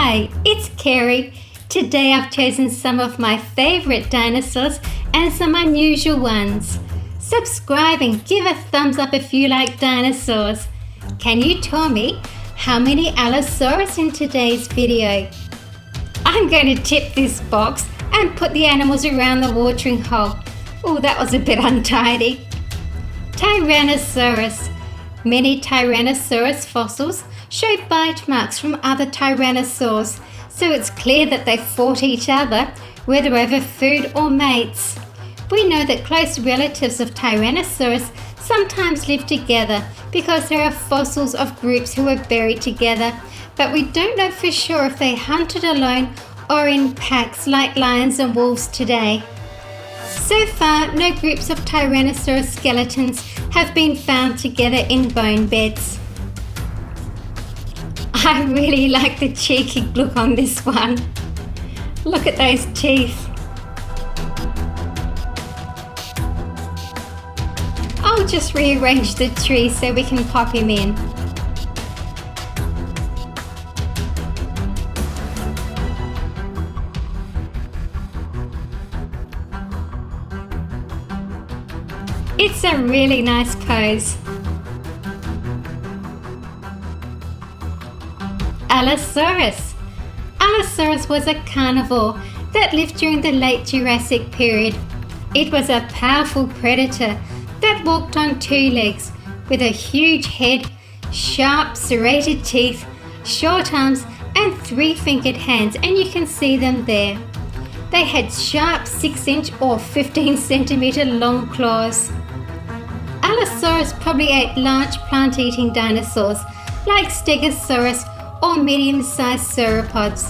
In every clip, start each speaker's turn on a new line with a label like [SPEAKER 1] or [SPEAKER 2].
[SPEAKER 1] Hi, it's Kerry. Today I've chosen some of my favourite dinosaurs and some unusual ones. Subscribe and give a thumbs up if you like dinosaurs. Can you tell me how many Allosaurus in today's video? I'm going to tip this box and put the animals around the watering hole. Oh, that was a bit untidy. Tyrannosaurus. Many Tyrannosaurus fossils show bite marks from other tyrannosaurs, so it's clear that they fought each other, whether over food or mates. We know that close relatives of Tyrannosaurus sometimes live together because there are fossils of groups who were buried together, but we don't know for sure if they hunted alone or in packs like lions and wolves today. So far, no groups of Tyrannosaurus skeletons have been found together in bone beds. I really like the cheeky look on this one. Look at those teeth. I'll just rearrange the tree so we can pop him in. It's a really nice pose. Allosaurus. Allosaurus was a carnivore that lived during the late Jurassic period. It was a powerful predator that walked on two legs with a huge head, sharp serrated teeth, short arms and three-fingered hands, and you can see them there. They had sharp 6-inch or 15-centimeter long claws. Allosaurus probably ate large plant-eating dinosaurs like Stegosaurus or medium-sized sauropods.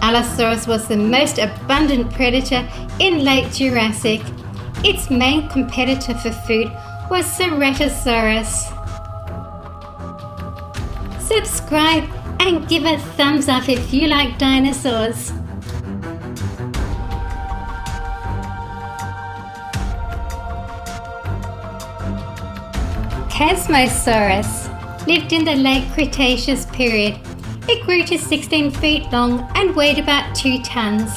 [SPEAKER 1] Allosaurus was the most abundant predator in late Jurassic. Its main competitor for food was Ceratosaurus. Subscribe and give a thumbs up if you like dinosaurs. Chasmosaurus lived in the late Cretaceous period. It grew to 16 feet long and weighed about 2 tons.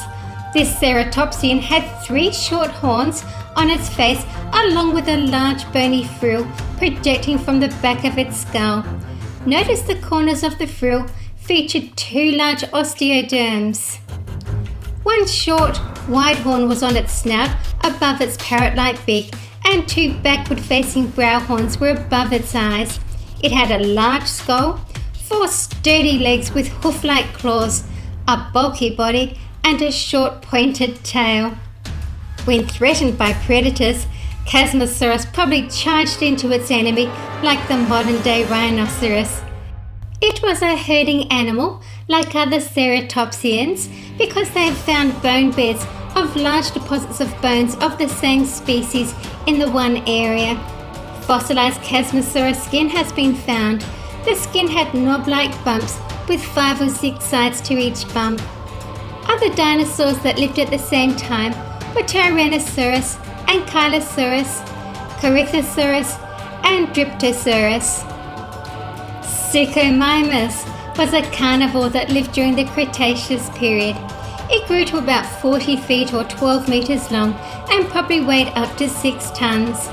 [SPEAKER 1] This ceratopsian had 3 short horns on its face along with a large bony frill projecting from the back of its skull. Notice the corners of the frill featured 2 large osteoderms. One short, wide horn was on its snout above its parrot-like beak, and 2 backward-facing brow horns were above its eyes. It had a large skull, 4 sturdy legs with hoof-like claws, a bulky body, and a short pointed tail. When threatened by predators, Chasmosaurus probably charged into its enemy like the modern-day rhinoceros. It was a herding animal like other ceratopsians because they have found bone beds of large deposits of bones of the same species in the one area. Fossilized Chasmosaurus skin has been found. The skin had knob-like bumps with 5 or 6 sides to each bump. Other dinosaurs that lived at the same time were Tyrannosaurus, Ankylosaurus, Corythosaurus, and Dryptosaurus. Suchomimus was a carnivore that lived during the Cretaceous period. It grew to about 40 feet or 12 meters long and probably weighed up to 6 tons.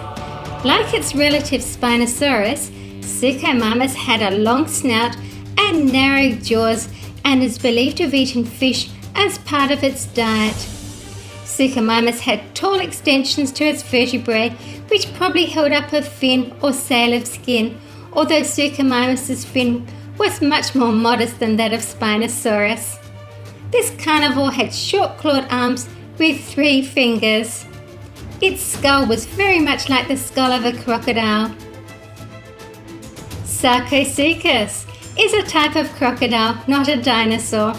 [SPEAKER 1] Like its relative Spinosaurus, Suchomimus had a long snout and narrow jaws and is believed to have eaten fish as part of its diet. Suchomimus had tall extensions to its vertebrae which probably held up a fin or sail of skin, although Suchomimus's fin was much more modest than that of Spinosaurus. This carnivore had short clawed arms with 3 fingers. Its skull was very much like the skull of a crocodile. Sarcosuchus is a type of crocodile, not a dinosaur.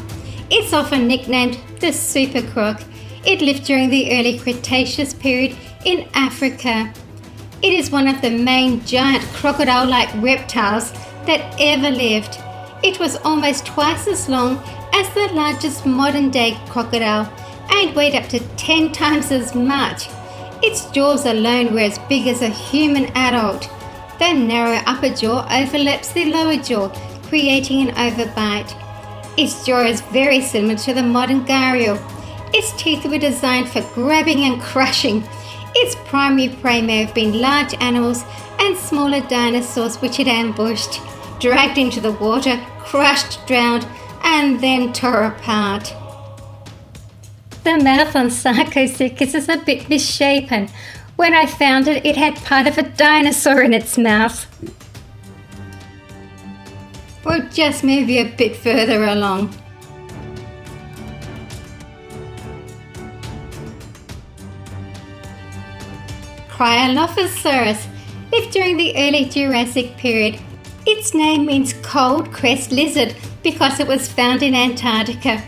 [SPEAKER 1] It's often nicknamed the super croc. It lived during the early Cretaceous period in Africa. It is one of the main giant crocodile-like reptiles that ever lived. It was almost twice as long as the largest modern-day crocodile and weighed up to 10 times as much. Its jaws alone were as big as a human adult. The narrow upper jaw overlaps the lower jaw, creating an overbite. Its jaw is very similar to the modern gharial. Its teeth were designed for grabbing and crushing. Its primary prey may have been large animals and smaller dinosaurs which it ambushed, dragged into the water, crushed, drowned, and then tore apart. The mouth on Suchomimus is a bit misshapen. When I found it, it had part of a dinosaur in its mouth. We'll just move you a bit further along. Allosaurus lived during the early Jurassic period. Its name means cold crest lizard because it was found in Antarctica.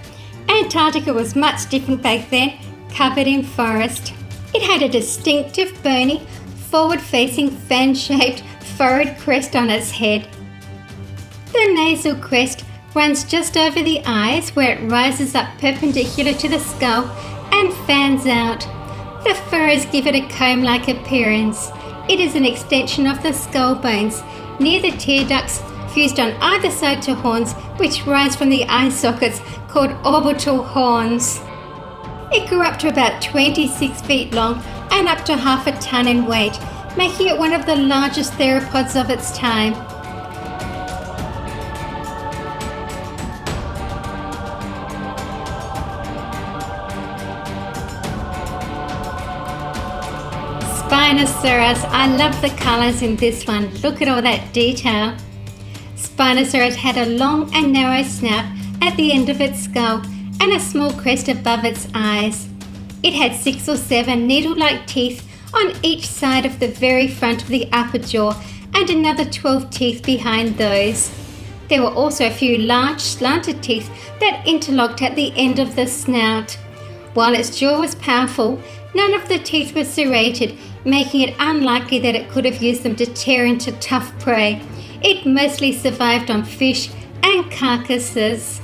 [SPEAKER 1] Antarctica was much different back then, covered in forest. It had a distinctive bony, forward-facing fan-shaped furrowed crest on its head. The nasal crest runs just over the eyes where it rises up perpendicular to the skull and fans out. The furrows give it a comb-like appearance. It is an extension of the skull bones, near the tear ducts, fused on either side to horns which rise from the eye sockets called orbital horns. It grew up to about 26 feet long and up to half a ton in weight, making it one of the largest theropods of its time. Spinosaurus, I love the colours in this one. Look at all that detail. Spinosaurus had a long and narrow snout at the end of its skull and a small crest above its eyes. It had 6 or 7 needle-like teeth on each side of the very front of the upper jaw and another 12 teeth behind those. There were also a few large slanted teeth that interlocked at the end of the snout. While its jaw was powerful, none of the teeth were serrated, making it unlikely that it could have used them to tear into tough prey. It mostly survived on fish and carcasses.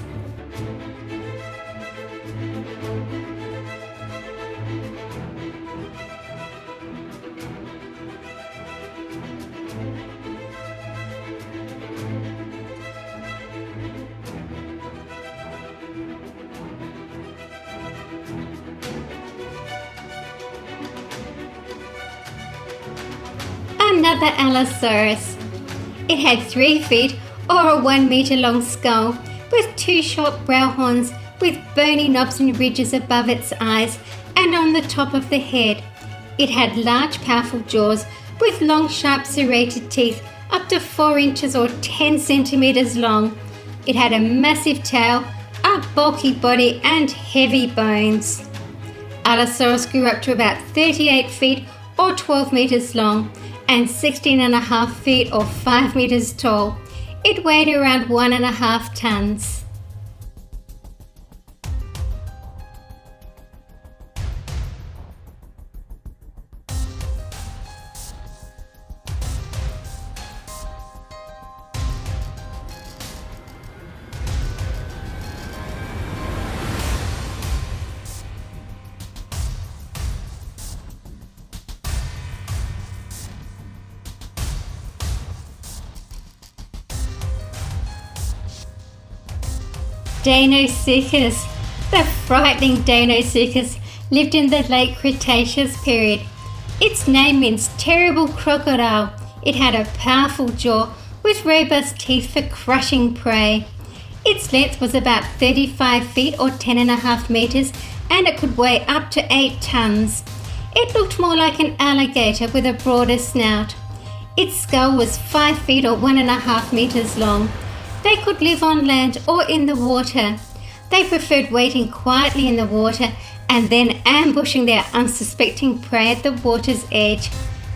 [SPEAKER 1] Another Allosaurus. It had 3 feet or a 1 meter long skull with 2 short brow horns with bony knobs and ridges above its eyes and on the top of the head. It had large powerful jaws with long sharp serrated teeth up to 4 inches or 10 centimeters long. It had a massive tail, a bulky body and heavy bones. Allosaurus grew up to about 38 feet or 12 meters long and 16.5 feet or 5 meters tall. It weighed around 1.5 tons. Dinosaurs. The frightening Dinosaurus lived in the late Cretaceous period. Its name means terrible crocodile. It had a powerful jaw with robust teeth for crushing prey. Its length was about 35 feet or 10.5 meters and it could weigh up to 8 tons. It looked more like an alligator with a broader snout. Its skull was 5 feet or 1.5 meters long. They could live on land or in the water. They preferred waiting quietly in the water and then ambushing their unsuspecting prey at the water's edge,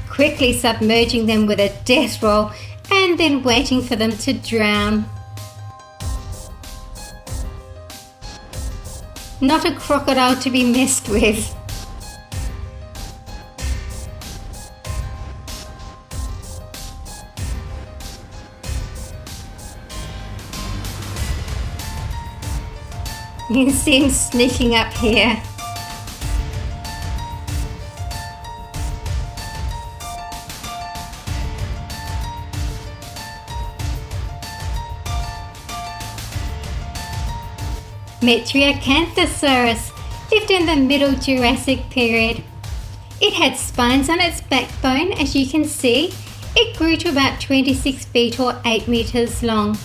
[SPEAKER 1] quickly submerging them with a death roll and then waiting for them to drown. Not a crocodile to be messed with. You can see him sneaking up here. Metreacanthosaurus lived in the Middle Jurassic period. It had spines on its backbone, as you can see. It grew to about 26 feet or 8 meters long.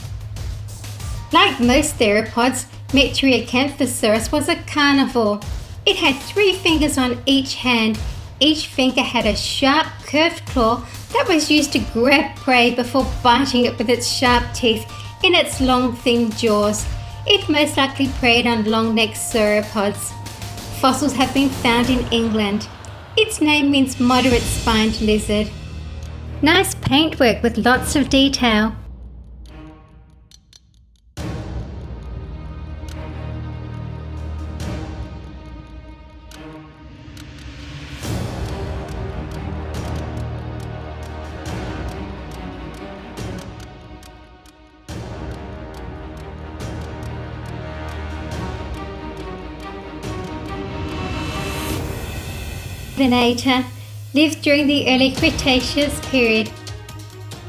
[SPEAKER 1] Like most theropods, Metreacanthosaurus was a carnivore. It had 3 fingers on each hand. Each finger had a sharp, curved claw that was used to grab prey before biting it with its sharp teeth in its long, thin jaws. It most likely preyed on long-necked sauropods. Fossils have been found in England. Its name means moderate-spined lizard. Nice paintwork with lots of detail. Venator lived during the early Cretaceous period.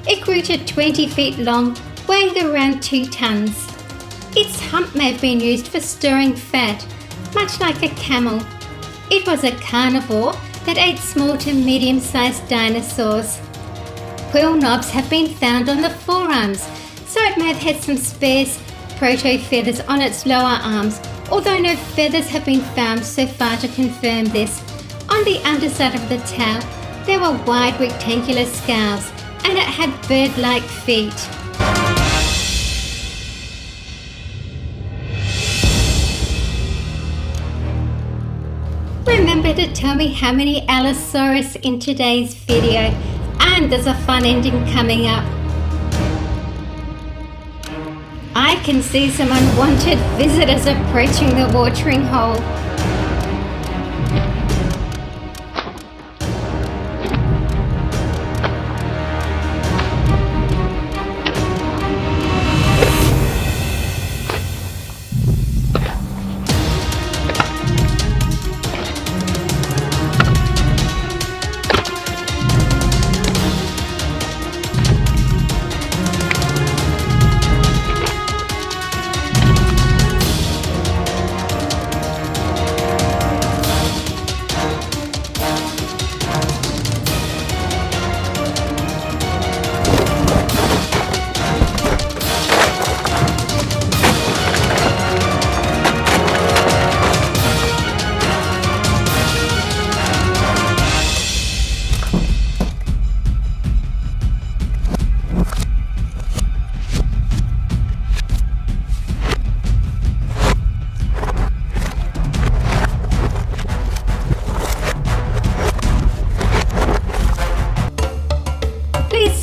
[SPEAKER 1] It grew to 20 feet long, weighing around 2 tons. Its hump may have been used for storing fat, much like a camel. It was a carnivore that ate small to medium-sized dinosaurs. Quill knobs have been found on the forearms, so it may have had some sparse proto-feathers on its lower arms, although no feathers have been found so far to confirm this. On the underside of the tail, there were wide rectangular scales, and it had bird-like feet. Remember to tell me how many Allosaurus in today's video, and there's a fun ending coming up. I can see some unwanted visitors approaching the watering hole.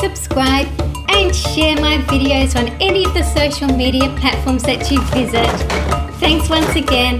[SPEAKER 1] Subscribe and share my videos on any of the social media platforms that you visit. Thanks once again.